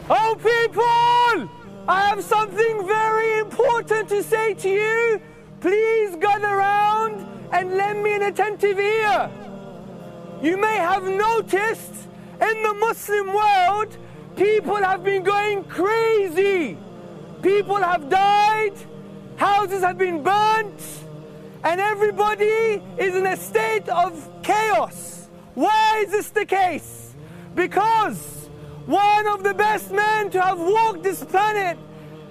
Oh people, I have something very important to say to you. Please gather around and lend me an attentive ear. You may have noticed in the Muslim world, people have been going crazy. People have died, houses have been burnt, and everybody is in a state of chaos. Why is this the case? Because one of the best men to have walked this planet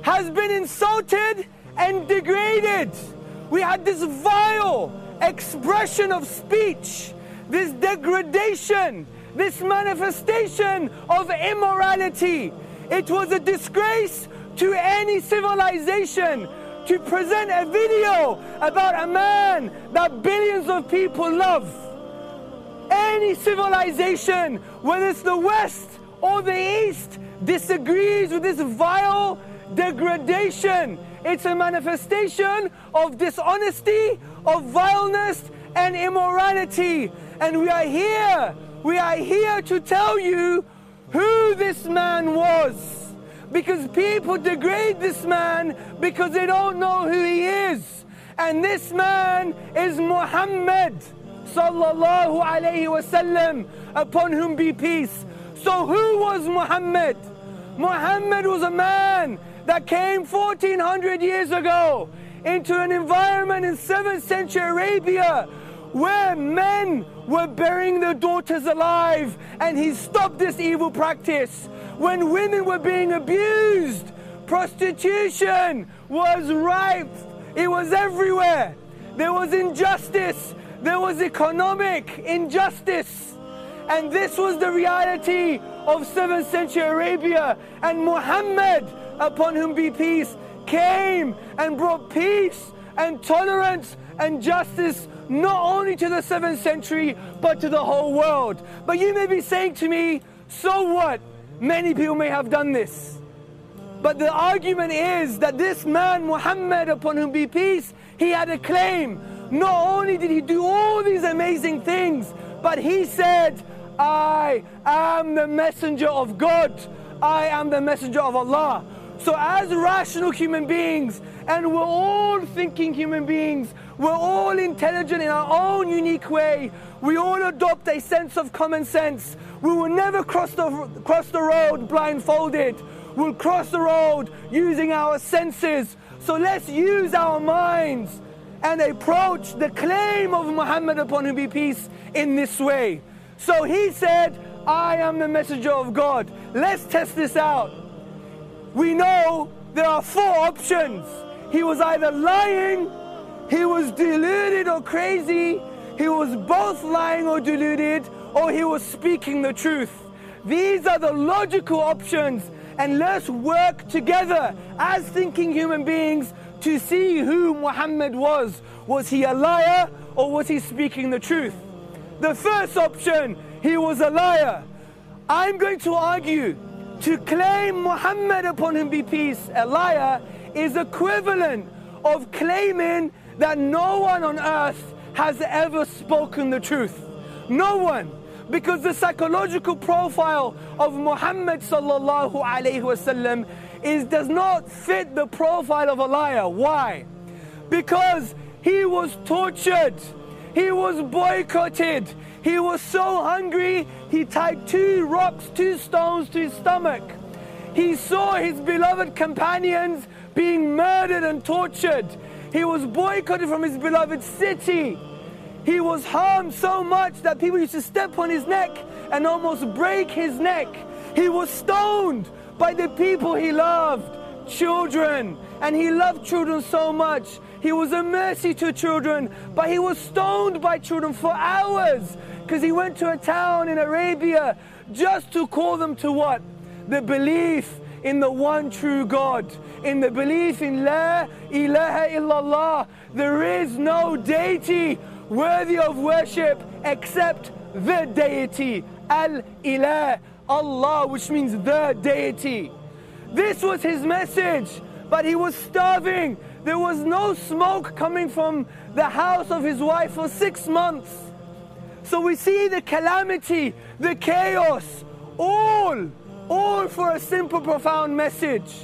has been insulted and degraded. We had this vile expression of speech, this degradation, this manifestation of immorality. It was a disgrace to any civilization to present a video about a man that billions of people love. Any civilization, whether it's the West or the East, disagrees with this vile degradation. It's a manifestation of dishonesty, of vileness and immorality. And we are here to tell you who this man was. Because people degrade this man because they don't know who he is. And this man is Muhammad sallallahu alayhi wasallam, upon whom be peace. So who was Muhammad? Muhammad was a man that came 1400 years ago into an environment in 7th century Arabia where men were burying their daughters alive, and he stopped this evil practice. When women were being abused, prostitution was rife. It was everywhere. There was injustice. There was economic injustice. And this was the reality of 7th century Arabia. And Muhammad, upon whom be peace, came and brought peace and tolerance and justice not only to the 7th century but to the whole world. But you may be saying to me, so what? Many people may have done this. But the argument is that this man Muhammad, upon whom be peace, he had a claim. Not only did he do all these amazing things, but he said, I am the messenger of God. I am the messenger of Allah. So as rational human beings, and we're all thinking human beings, we're all intelligent in our own unique way, we all adopt a sense of common sense. We will never cross the road blindfolded. We'll cross the road using our senses. So let's use our minds and approach the claim of Muhammad, upon whom be peace, in this way. So he said, I am the messenger of God. Let's test this out. We know there are 4 options. He was either lying, he was deluded or crazy, he was both lying or deluded, or he was speaking the truth. These are the logical options, and let's work together as thinking human beings to see who Muhammad was. Was he a liar or was he speaking the truth? The first option, he was a liar. I'm going to argue to claim Muhammad, upon whom be peace, a liar, is equivalent of claiming that no one on earth has ever spoken the truth. No one. Because the psychological profile of Muhammad sallallahu alayhi wasallam does not fit the profile of a liar. Why? Because he was tortured, he was boycotted, he was so hungry he tied 2 rocks, 2 stones to his stomach. He saw his beloved companions being murdered and tortured. He was boycotted from his beloved city. He was harmed so much that people used to step on his neck and almost break his neck. He was stoned by the people he loved, children, and he loved children so much. He was a mercy to children, but he was stoned by children for hours because he went to a town in Arabia just to call them to what? The belief in the one true God, in the belief in La ilaha illallah. There is no deity worthy of worship except the deity, Al-Ilah, Allah, which means the deity. This was his message, but he was starving. There was no smoke coming from the house of his wife for 6 months. So we see the calamity, the chaos, all all for a simple, profound message.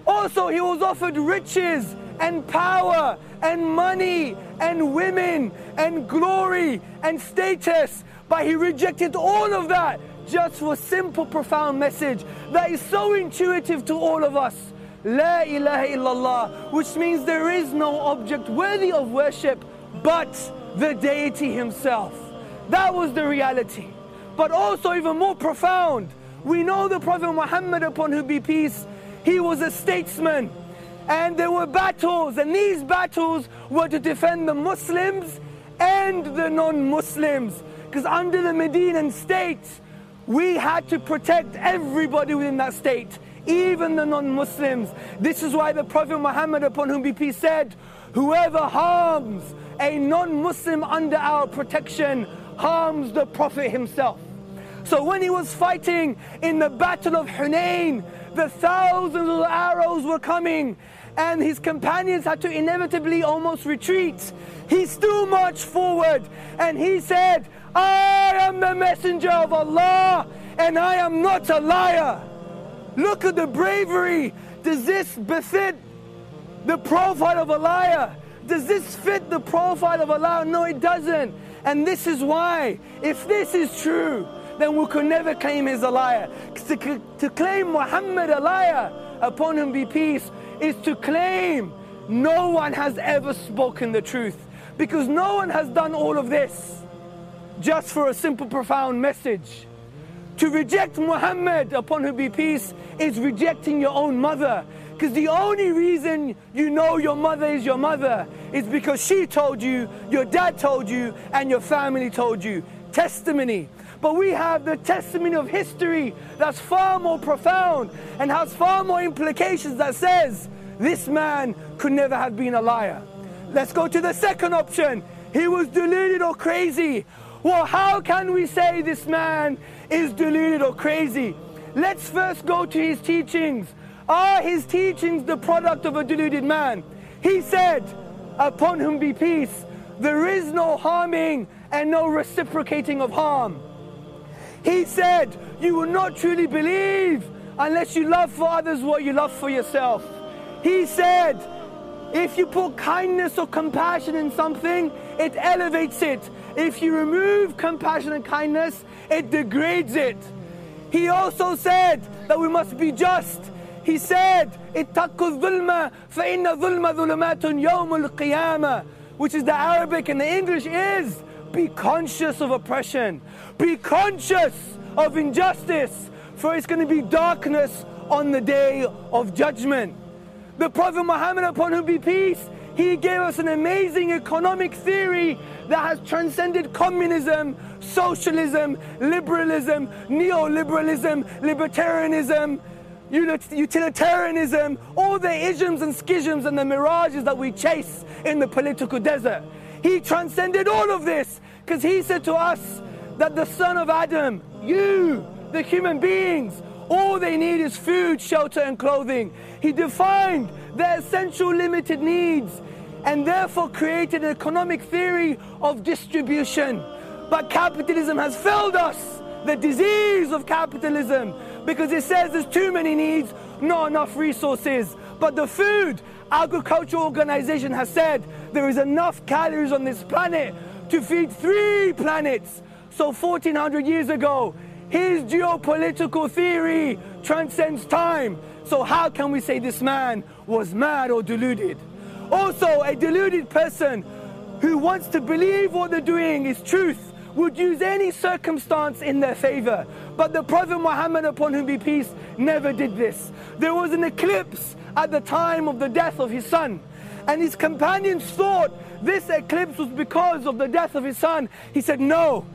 Also, he was offered riches and power and money and women and glory and status, but he rejected all of that just for a simple, profound message that is so intuitive to all of us. La ilaha illallah, which means there is no object worthy of worship but the deity himself. That was the reality. But also even more profound, we know the Prophet Muhammad, upon whom be peace, he was a statesman. And there were battles, and these battles were to defend the Muslims and the non-Muslims. Because under the Medinan state, we had to protect everybody within that state, even the non-Muslims. This is why the Prophet Muhammad, upon whom be peace, said, whoever harms a non-Muslim under our protection harms the Prophet himself. So when he was fighting in the battle of Hunayn, the thousands of arrows were coming and his companions had to inevitably almost retreat. He still marched forward and he said, I am the messenger of Allah and I am not a liar. Look at the bravery. Does this befit the profile of a liar? Does this fit the profile of a liar? No, it doesn't. And this is why, if this is true, then we could never claim he's a liar. To claim Muhammad a liar, upon him be peace, is to claim no one has ever spoken the truth. Because no one has done all of this just for a simple, profound message. To reject Muhammad, upon whom be peace, is rejecting your own mother. Because the only reason you know your mother is your mother is because she told you, your dad told you, and your family told you. Testimony. But we have the testimony of history that's far more profound and has far more implications that says this man could never have been a liar. Let's go to the second option. He was deluded or crazy. Well, how can we say this man is deluded or crazy? Let's first go to his teachings. Are his teachings the product of a deluded man? He said, upon whom be peace, there is no harming and no reciprocating of harm. He said, you will not truly believe unless you love for others what you love for yourself. He said, if you put kindness or compassion in something, it elevates it. If you remove compassion and kindness, it degrades it. He also said that we must be just. He said, اتقوا الظلم فإن الظلم ظلمات يوم القيامة, which is the Arabic, and the English is, be conscious of oppression. Be conscious of injustice, for it's going to be darkness on the day of judgment. The Prophet Muhammad, upon whom be peace, he gave us an amazing economic theory that has transcended communism, socialism, liberalism, neoliberalism, libertarianism, utilitarianism, all the isms and schisms and the mirages that we chase in the political desert. He transcended all of this because he said to us that the son of Adam, you, the human beings, all they need is food, shelter and clothing. He defined their essential limited needs and therefore created an economic theory of distribution. But capitalism has failed us, the disease of capitalism, because it says there's too many needs, not enough resources. But the Food Agricultural Organization has said there is enough calories on this planet to feed 3 planets. So 1400 years ago, his geopolitical theory transcends time. So how can we say this man was mad or deluded? Also, a deluded person who wants to believe what they're doing is truth would use any circumstance in their favor. But the Prophet Muhammad, upon whom be peace, never did this. There was an eclipse at the time of the death of his son, and his companions thought this eclipse was because of the death of his son. He said, no,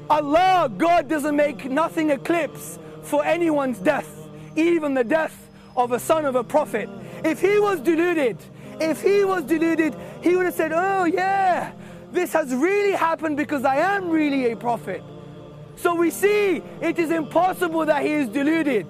Allah, God doesn't make nothing eclipse for anyone's death, even the death of a son of a prophet. If he was deluded, he would have said, oh yeah, this has really happened because I am really a prophet. So we see it is impossible that he is deluded.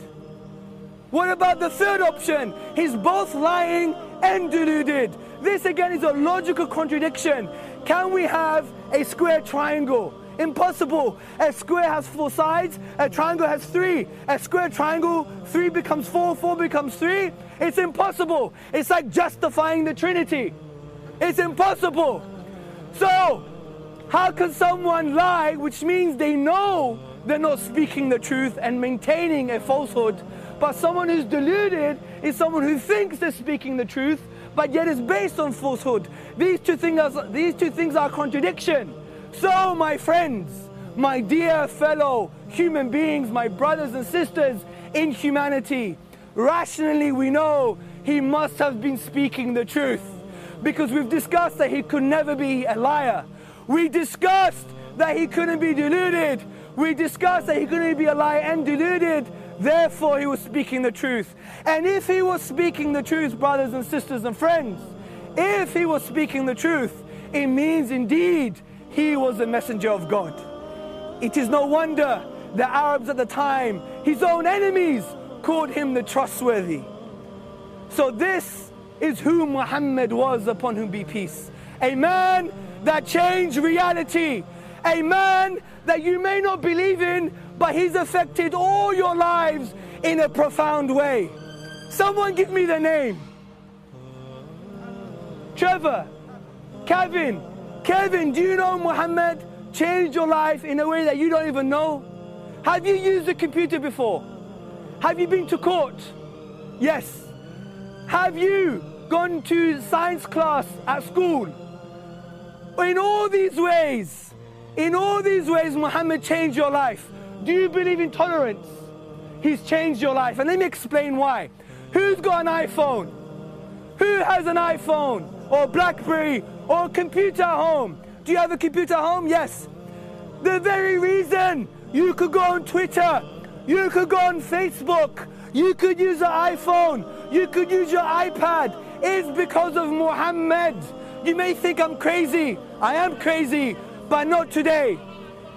What about the third option? He's both lying and deluded. This again is a logical contradiction. Can we have a square triangle? Impossible. A square has 4 sides, a triangle has 3. A square triangle, 3 becomes 4, 4 becomes 3. It's impossible. It's like justifying the Trinity. It's impossible. So, how can someone lie, which means they know they're not speaking the truth and maintaining a falsehood, but someone who's deluded is someone who thinks they're speaking the truth, but yet is based on falsehood. These two things are contradiction. So, my friends, my dear fellow human beings, my brothers and sisters in humanity, rationally we know he must have been speaking the truth, because we've discussed that he could never be a liar. We discussed that he couldn't be deluded. We discussed that he couldn't be a liar and deluded. Therefore, he was speaking the truth. And if he was speaking the truth, brothers and sisters and friends, if he was speaking the truth, it means indeed he was a messenger of God. It is no wonder the Arabs at the time, his own enemies, called him the trustworthy. So this is who Muhammad was, upon whom be peace. A man that changed reality. A man that you may not believe in, but he's affected all your lives in a profound way. Someone give me the name. Trevor, Kevin, do you know Muhammad changed your life in a way that you don't even know? Have you used a computer before? Have you been to court? Yes. Have you gone to science class at school? In all these ways, Muhammad changed your life. Do you believe in tolerance? He's changed your life. And let me explain why. Who's got an iPhone? Who has an iPhone or BlackBerry or a computer at home? Do you have a computer at home? Yes. The very reason you could go on Twitter, you could go on Facebook, you could use an iPhone, you could use your iPad, is because of Muhammad. You may think I'm crazy. I am crazy, but not today.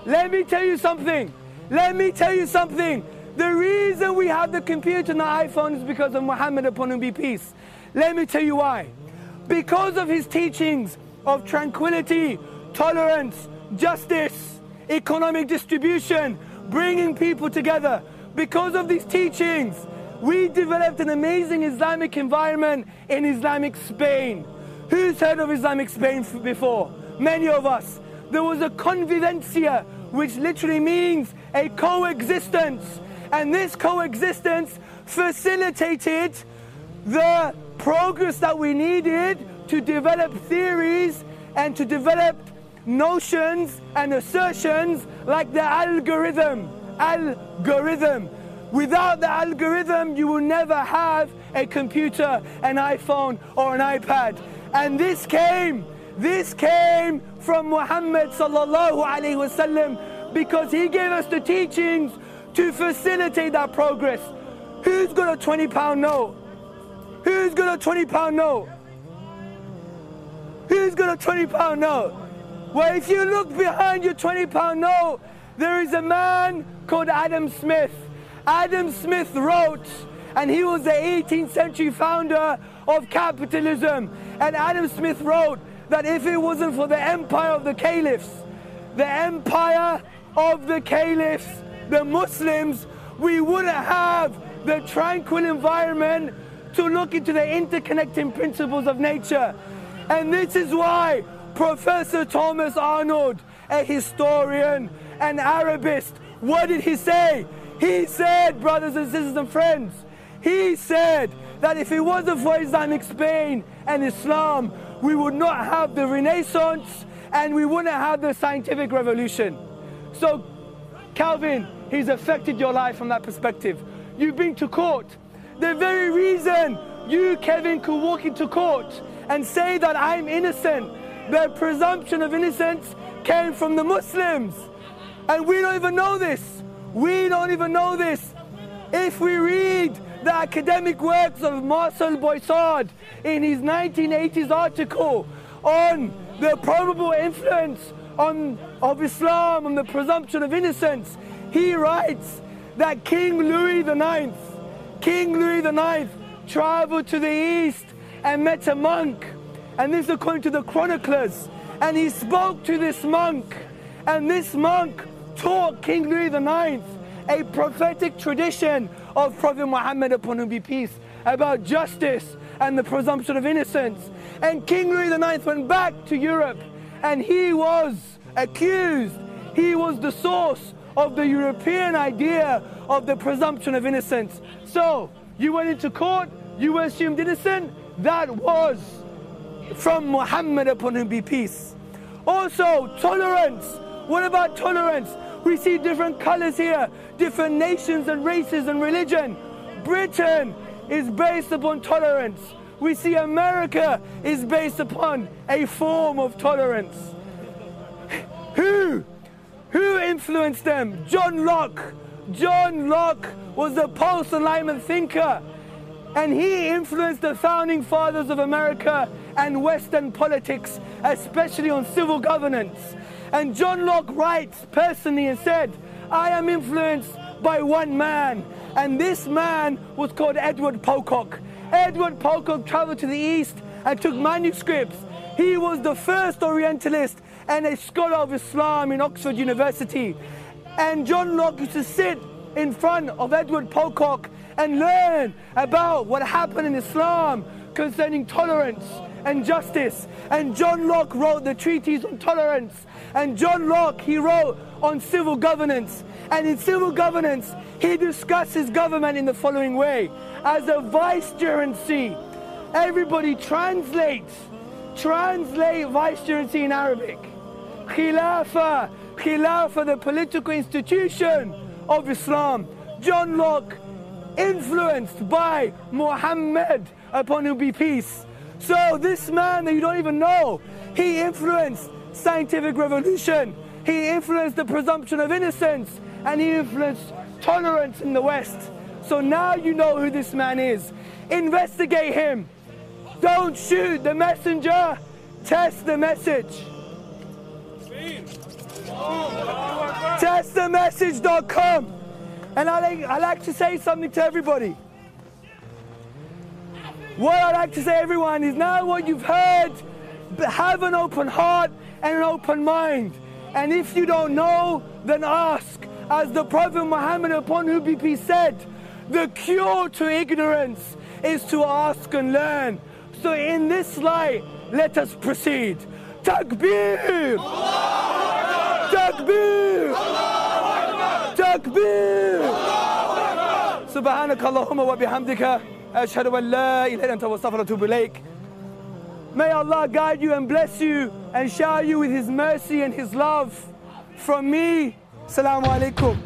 Let me tell you something. The reason we have the computer and the iPhone is because of Muhammad, upon whom be peace. Let me tell you why. Because of his teachings of tranquility, tolerance, justice, economic distribution, bringing people together. Because of these teachings, we developed an amazing Islamic environment in Islamic Spain. Who's heard of Islamic Spain before? Many of us. There was a convivencia, which literally means a coexistence. And this coexistence facilitated the progress that we needed to develop theories and to develop notions and assertions like the algorithm. Without the algorithm, you will never have a computer, an iPhone, or an iPad. And this came from Muhammad sallallahu alaihi wasallam, because he gave us the teachings to facilitate that progress. Who's got a £20 note? Who's got a £20 note? Who's got a £20 note? Well, if you look behind your £20 note, there is a man called Adam Smith. Adam Smith wrote, and he was the 18th century founder of capitalism. And Adam Smith wrote that if it wasn't for the empire of the caliphs, the Muslims, we wouldn't have the tranquil environment to look into the interconnecting principles of nature. And this is why Professor Thomas Arnold, a historian, an Arabist, what did he say? He said, brothers and sisters and friends, he said that if it wasn't for Islamic Spain and Islam, we would not have the Renaissance and we wouldn't have the scientific revolution. So, Calvin, he's affected your life from that perspective. You've been to court. The very reason you, Kevin, could walk into court and say that I'm innocent, the presumption of innocence came from the Muslims. And we don't even know this. We don't even know this. If we read the academic works of Marcel Boissard in his 1980s article on the probable influence of Islam on the presumption of innocence, he writes that King Louis IX traveled to the east and met a monk, and this according to the chroniclers, and he spoke to this monk, And this monk taught King Louis IX a prophetic tradition of Prophet Muhammad, upon whom be peace, about justice and the presumption of innocence. And King Louis IX went back to Europe, and he was accused. He was the source of the European idea of the presumption of innocence. So, you went into court, you were assumed innocent. That was from Muhammad, upon whom be peace. Also, tolerance. What about tolerance? We see different colors here, different nations and races and religion. Britain is based upon tolerance. We see America is based upon a form of tolerance. Who influenced them? John Locke. John Locke was a post-Enlightenment thinker, and he influenced the founding fathers of America and Western politics, especially on civil governance. And John Locke writes personally and said, I am influenced by one man, and this man was called Edward Pocock. Edward Pocock traveled to the East and took manuscripts. He was the first Orientalist and a scholar of Islam in Oxford University. And John Locke used to sit in front of Edward Pocock and learn about what happened in Islam concerning tolerance and justice. And John Locke wrote the treatise on tolerance. And John Locke, he wrote on civil governance. And in civil governance, he discusses government in the following way. As a vicegerency, everybody translate vicegerency in Arabic. Khilafah, the political institution of Islam. John Locke, influenced by Muhammad, upon whom be peace. So this man that you don't even know, he influenced scientific revolution, he influenced the presumption of innocence, and he influenced tolerance in the West. So now you know who this man is. Investigate him. Don't shoot the messenger, test the message. Testthemessage.com. And I like to say something to everybody. What I like to say, everyone, is now what you've heard, have an open heart and an open mind. And if you don't know, then ask. As the Prophet Muhammad, upon whom be peace, said, the cure to ignorance is to ask and learn. So in this light, let us proceed. Takbir! Takbir! Takbir! سبحانك اللهم وبحمدك أشهد أن لا إله إلا أنت وأستغفرك وأتوب إليك. May Allah guide you and bless you and shower you with His mercy and His love. From me, Assalamu alaikum.